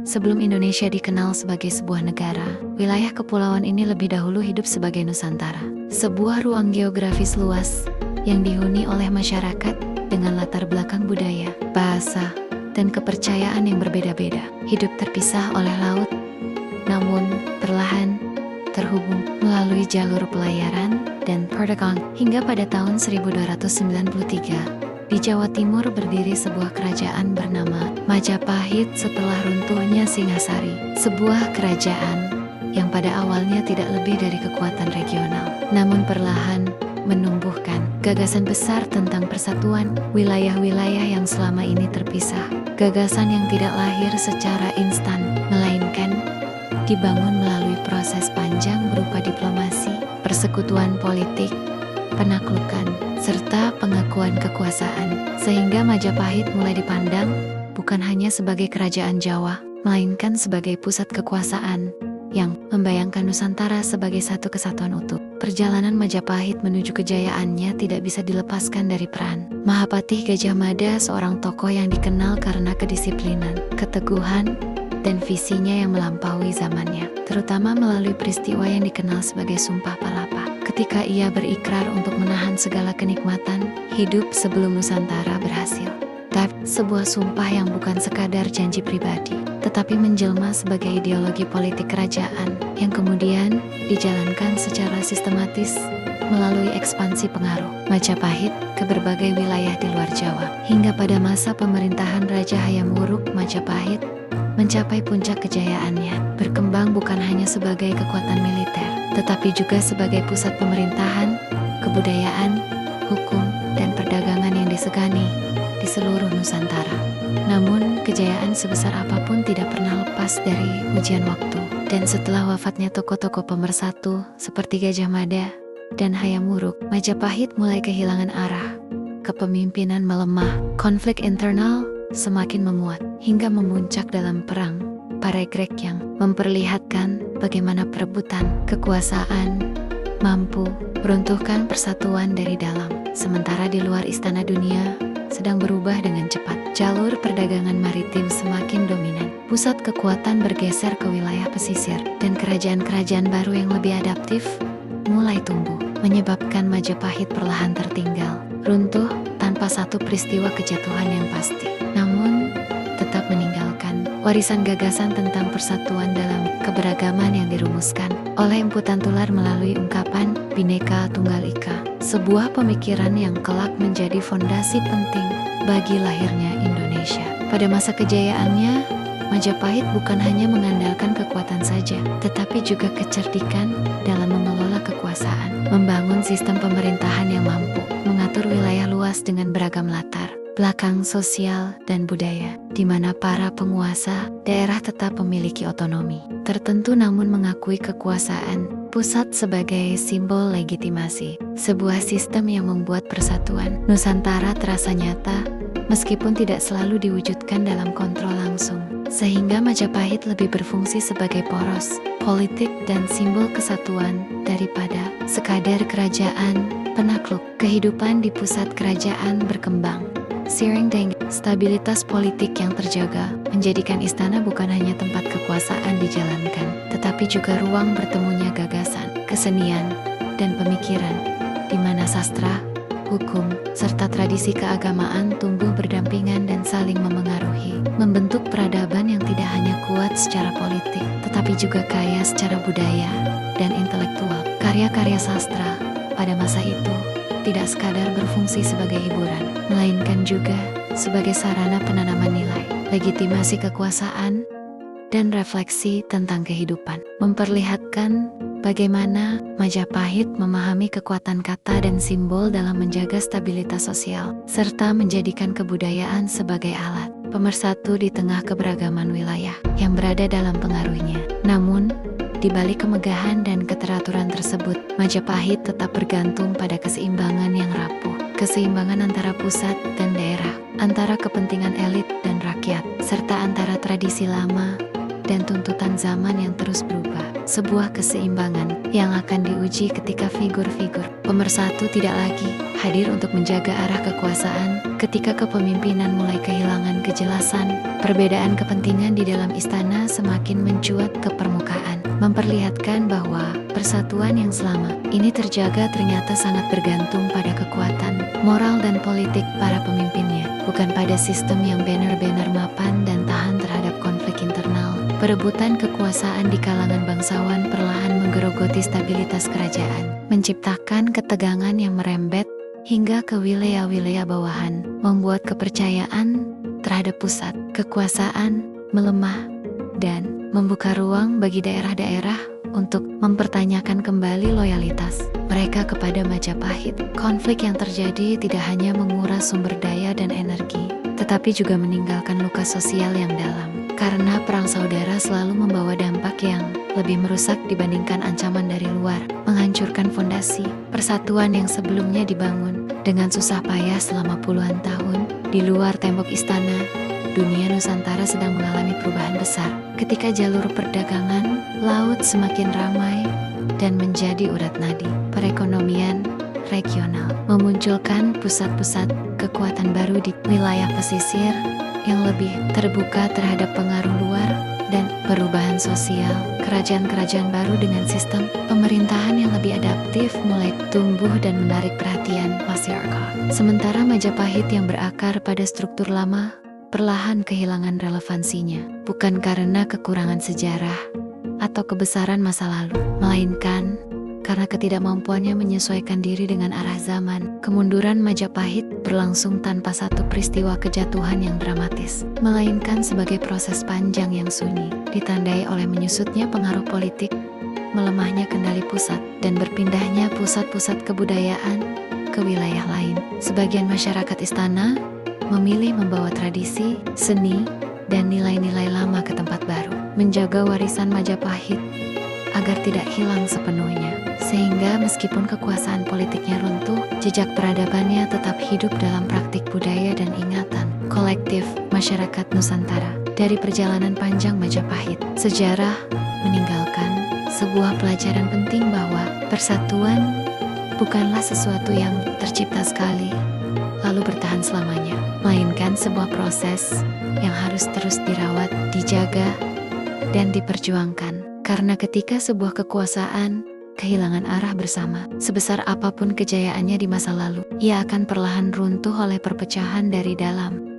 Sebelum Indonesia dikenal sebagai sebuah negara, wilayah kepulauan ini lebih dahulu hidup sebagai Nusantara. Sebuah ruang geografis luas yang dihuni oleh masyarakat dengan latar belakang budaya, bahasa, dan kepercayaan yang berbeda-beda. Hidup terpisah oleh laut, namun perlahan terhubung melalui jalur pelayaran dan perdagangan. Hingga pada tahun 1293, di Jawa Timur berdiri sebuah kerajaan bernama Majapahit setelah runtuhnya Singasari. Sebuah kerajaan yang pada awalnya tidak lebih dari kekuatan regional, namun perlahan menumbuhkan gagasan besar tentang persatuan wilayah-wilayah yang selama ini terpisah. Gagasan yang tidak lahir secara instan, melainkan dibangun melalui proses panjang berupa diplomasi, persekutuan politik, penaklukan, serta pengakuan kekuasaan, sehingga Majapahit mulai dipandang bukan hanya sebagai kerajaan Jawa, melainkan sebagai pusat kekuasaan yang membayangkan Nusantara sebagai satu kesatuan utuh. Perjalanan Majapahit menuju kejayaannya tidak bisa dilepaskan dari peran Mahapatih Gajah Mada, seorang tokoh yang dikenal karena kedisiplinan, keteguhan, dan visinya yang melampaui zamannya, terutama melalui peristiwa yang dikenal sebagai Sumpah Palapa. Ketika ia berikrar untuk menahan segala kenikmatan hidup sebelum Nusantara berhasil. Sebuah sumpah yang bukan sekadar janji pribadi, tetapi menjelma sebagai ideologi politik kerajaan yang kemudian dijalankan secara sistematis melalui ekspansi pengaruh Majapahit ke berbagai wilayah di luar Jawa. Hingga pada masa pemerintahan Raja Hayam Wuruk, Majapahit mencapai puncak kejayaannya, berkembang bukan hanya sebagai kekuatan militer, tetapi juga sebagai pusat pemerintahan, kebudayaan, hukum, dan perdagangan yang disegani di seluruh Nusantara. Namun, kejayaan sebesar apapun tidak pernah lepas dari ujian waktu. Dan setelah wafatnya tokoh-tokoh pemersatu seperti Gajah Mada dan Hayam Wuruk, Majapahit mulai kehilangan arah, kepemimpinan melemah, konflik internal semakin memuat, hingga memuncak dalam perang Paregrek yang memperlihatkan bagaimana perebutan kekuasaan mampu meruntuhkan persatuan dari dalam. Sementara di luar Istana Dunia sedang berubah dengan cepat. Jalur perdagangan maritim semakin dominan. Pusat kekuatan bergeser ke wilayah pesisir, dan kerajaan-kerajaan baru yang lebih adaptif mulai tumbuh, menyebabkan Majapahit perlahan tertinggal, runtuh tanpa satu peristiwa kejatuhan yang pasti. Namun, tetap meninggalkan warisan gagasan tentang persatuan dalam keberagaman yang dirumuskan oleh Empu Tantular melalui ungkapan Bhinneka Tunggal Ika, sebuah pemikiran yang kelak menjadi fondasi penting bagi lahirnya Indonesia. Pada masa kejayaannya, Majapahit bukan hanya mengandalkan kekuatan saja, tetapi juga kecerdikan dalam mengelola kekuasaan, membangun sistem pemerintahan yang mampu mengatur wilayah luas dengan beragam latar belakang sosial dan budaya, di mana para penguasa daerah tetap memiliki otonomi tertentu namun mengakui kekuasaan pusat sebagai simbol legitimasi. Sebuah sistem yang membuat persatuan Nusantara terasa nyata meskipun tidak selalu diwujudkan dalam kontrol langsung, sehingga Majapahit lebih berfungsi sebagai poros politik dan simbol kesatuan daripada sekadar kerajaan penakluk. Kehidupan di pusat kerajaan berkembang seiring dengan stabilitas politik yang terjaga, menjadikan istana bukan hanya tempat kekuasaan dijalankan, tetapi juga ruang bertemunya gagasan, kesenian, dan pemikiran, di mana sastra, hukum, serta tradisi keagamaan tumbuh berdampingan dan saling memengaruhi, membentuk peradaban yang tidak hanya kuat secara politik, tetapi juga kaya secara budaya dan intelektual. Karya-karya sastra pada masa itu tidak sekadar berfungsi sebagai hiburan, melainkan juga sebagai sarana penanaman nilai, legitimasi kekuasaan, dan refleksi tentang kehidupan, memperlihatkan bagaimana Majapahit memahami kekuatan kata dan simbol dalam menjaga stabilitas sosial, serta menjadikan kebudayaan sebagai alat pemersatu di tengah keberagaman wilayah yang berada dalam pengaruhnya. Namun, di balik kemegahan dan keteraturan tersebut, Majapahit tetap bergantung pada keseimbangan yang rapuh, keseimbangan antara pusat dan daerah, antara kepentingan elit dan rakyat, serta antara tradisi lama dan tuntutan zaman yang terus berubah. sebuah keseimbangan yang akan diuji ketika figur-figur pemersatu tidak lagi hadir untuk menjaga arah kekuasaan. Ketika kepemimpinan mulai kehilangan kejelasan, perbedaan kepentingan di dalam istana semakin mencuat ke permukaan, memperlihatkan bahwa persatuan yang selama ini terjaga ternyata sangat bergantung pada kekuatan moral dan politik para pemimpinnya, bukan pada sistem yang benar-benar mapan dan tahan terhadap konflik internal. Perebutan kekuasaan di kalangan bangsawan perlahan menggerogoti stabilitas kerajaan, menciptakan ketegangan yang merembet hingga ke wilayah-wilayah bawahan, membuat kepercayaan terhadap pusat kekuasaan melemah dan membuka ruang bagi daerah-daerah untuk mempertanyakan kembali loyalitas mereka kepada Majapahit. Konflik yang terjadi tidak hanya menguras sumber daya dan energi, tetapi juga meninggalkan luka sosial yang dalam. Karena perang saudara selalu membawa dampak yang lebih merusak dibandingkan ancaman dari luar, menghancurkan fondasi persatuan yang sebelumnya dibangun dengan susah payah selama puluhan tahun. Di luar tembok istana, dunia Nusantara sedang mengalami perubahan besar. Ketika jalur perdagangan laut semakin ramai dan menjadi urat nadi perekonomian regional, memunculkan pusat-pusat kekuatan baru di wilayah pesisir yang lebih terbuka terhadap pengaruh luar dan perubahan sosial. Kerajaan-kerajaan baru dengan sistem pemerintahan yang lebih adaptif mulai tumbuh dan menarik perhatian masyarakat. Sementara Majapahit yang berakar pada struktur lama perlahan kehilangan relevansinya, bukan karena kekurangan sejarah atau kebesaran masa lalu, melainkan karena ketidakmampuannya menyesuaikan diri dengan arah zaman. Kemunduran Majapahit berlangsung tanpa satu peristiwa kejatuhan yang dramatis, melainkan sebagai proses panjang yang sunyi, ditandai oleh menyusutnya pengaruh politik, melemahnya kendali pusat, dan berpindahnya pusat-pusat kebudayaan ke wilayah lain. Sebagian masyarakat istana memilih membawa tradisi, seni, dan nilai-nilai lama ke tempat baru, menjaga warisan Majapahit agar tidak hilang sepenuhnya. Sehingga meskipun kekuasaan politiknya runtuh, jejak peradabannya tetap hidup dalam praktik budaya dan ingatan kolektif masyarakat Nusantara. Dari perjalanan panjang Majapahit, sejarah meninggalkan sebuah pelajaran penting bahwa persatuan bukanlah sesuatu yang tercipta sekali lalu bertahan selamanya, melainkan sebuah proses yang harus terus dirawat, dijaga, dan diperjuangkan. Karena ketika sebuah kekuasaan kehilangan arah bersama, sebesar apapun kejayaannya di masa lalu, ia akan perlahan runtuh oleh perpecahan dari dalam.